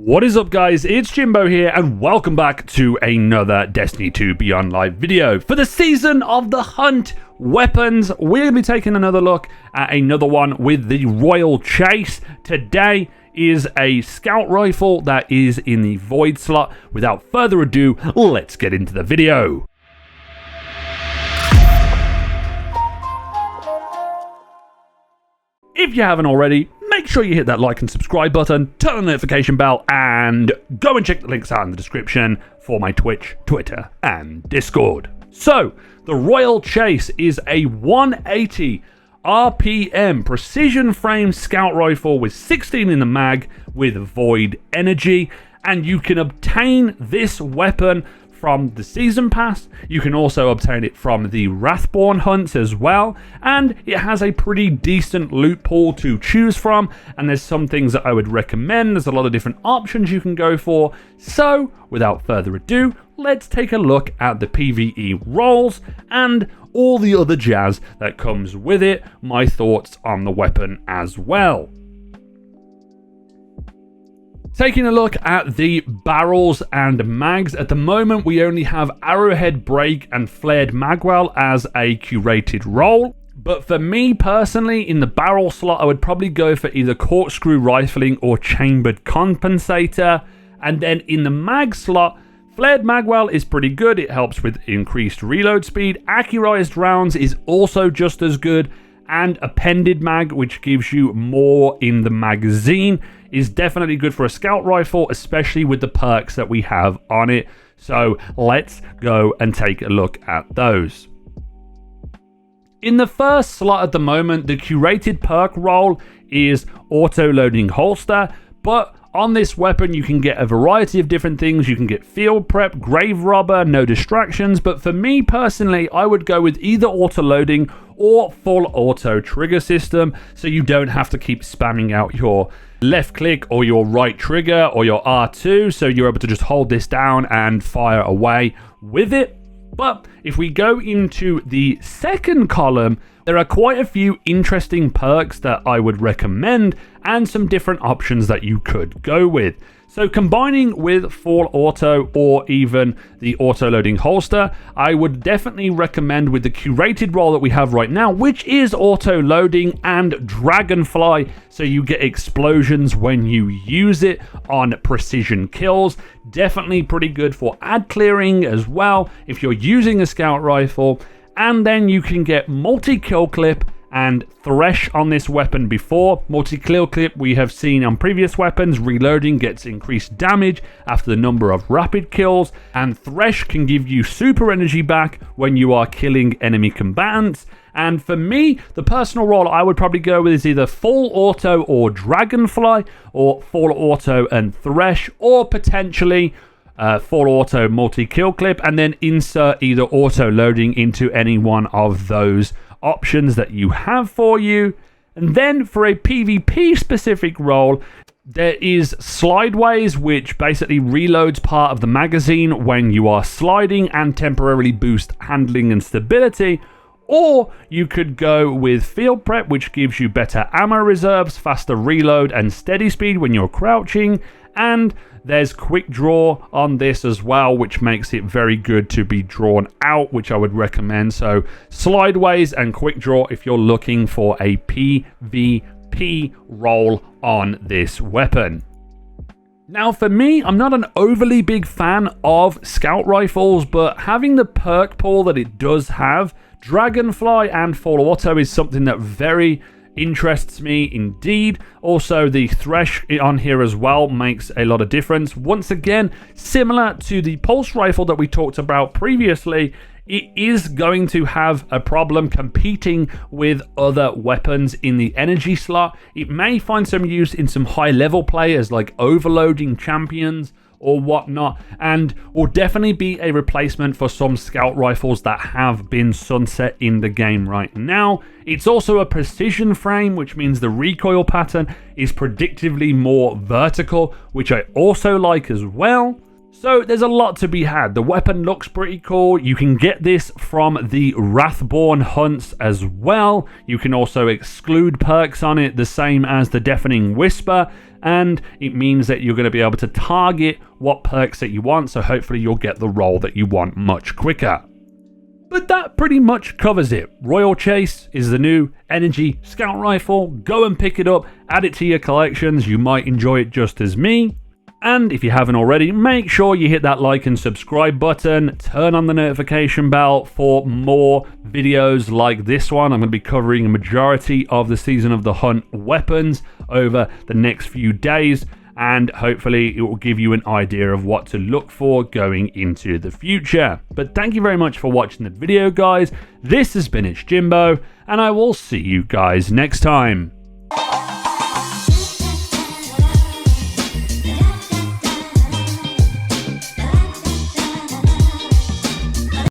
What is up, guys? It's Jimbo here and welcome back to another Destiny 2 Beyond Live video. For the Season of the Hunt weapons, we're going to be taking another look at another one with the Royal Chase. Today is a scout rifle that is in the Void slot. Without further ado, let's get into the video. If you haven't already, make sure you hit that like and subscribe button, turn on the notification bell, and go and check the links out in the description for my Twitch, Twitter, and Discord. So, the Royal Chase is a 180 RPM precision frame scout rifle with 16 in the mag with void energy, and you can obtain this weapon from the Season Pass. You can also obtain it from the Wrathborn hunts as well, and it has a pretty decent loot pool to choose from, and there's some things that I would recommend. There's a lot of different options you can go for. So without further ado, let's take a look at the PvE rolls and all the other jazz that comes with it, my thoughts on the weapon as well. Taking a look at the barrels and mags, at the moment we only have Arrowhead Break and Flared Magwell as a curated roll. But for me personally, in the barrel slot, I would probably go for either Corkscrew Rifling or Chambered Compensator. And then in the mag slot, Flared Magwell is pretty good. It helps with increased reload speed. Accurized Rounds is also just as good. And Appended Mag, which gives you more in the magazine, is definitely good for a scout rifle, especially with the perks that we have on it. So let's go and take a look at those. In the first slot at the moment, the curated perk roll is auto-loading holster, but on this weapon you can get a variety of different things. You can get field prep, grave robber, no distractions, but for me personally, I would go with either auto-loading or full auto trigger system, so you don't have to keep spamming out your left click or your right trigger or your R2, so you're able to just hold this down and fire away with it. But if we go into the second column, there are quite a few interesting perks that I would recommend and some different options that you could go with. So combining with full auto or even the auto loading holster, I would definitely recommend with the curated roll that we have right now, which is auto loading and Dragonfly, so you get explosions when you use it on precision kills. Definitely pretty good for ad clearing as well if you're using a scout rifle. And then you can get multi-kill clip and Thresh on this weapon before. Multi-kill clip we have seen on previous weapons. Reloading gets increased damage after the number of rapid kills, and Thresh can give you super energy back when you are killing enemy combatants. And for me, the personal roll I would probably go with is either full auto or Dragonfly, or full auto and Thresh, or potentially full auto multi-kill clip, and then insert either auto loading into any one of those options that you have for you. And then for a PvP specific roll, there is Slideways, which basically reloads part of the magazine when you are sliding and temporarily boost handling and stability. Or you could go with Field Prep, which gives you better ammo reserves, faster reload, and steady speed when you're crouching. And there's Quick Draw on this as well, which makes it very good to be drawn out, which I would recommend. So Slideways and Quick Draw if you're looking for a PvP roll on this weapon. Now for me, I'm not an overly big fan of scout rifles, but having the perk pool that it does have, Dragonfly and full auto is something that very interests me indeed. Also, the Thresh on here as well makes a lot of difference. Once again, similar to the pulse rifle that we talked about previously, it is going to have a problem competing with other weapons in the energy slot. It may find some use in some high level players like overloading champions or whatnot, and will definitely be a replacement for some scout rifles that have been sunset in the game right now. It's also a precision frame, which means the recoil pattern is predictively more vertical, which I also like as well. So there's a lot to be had. The weapon looks pretty cool. You can get this from the Wrathborn hunts as well. You can also exclude perks on it, the same as the Deafening Whisper, and it means that you're going to be able to target what perks that you want, so hopefully you'll get the roll that you want much quicker. But that pretty much covers it. Royal Chase is the new energy scout rifle. Go and pick it up, add it to your collections. You might enjoy it just as me. And if you haven't already, make sure you hit that like and subscribe button. Turn on the notification bell for more videos like this one. I'm going to be covering a majority of the Season of the Hunt weapons over the next few days. And hopefully it will give you an idea of what to look for going into the future. But thank you very much for watching the video, guys. This has been It's Jimbo, and I will see you guys next time.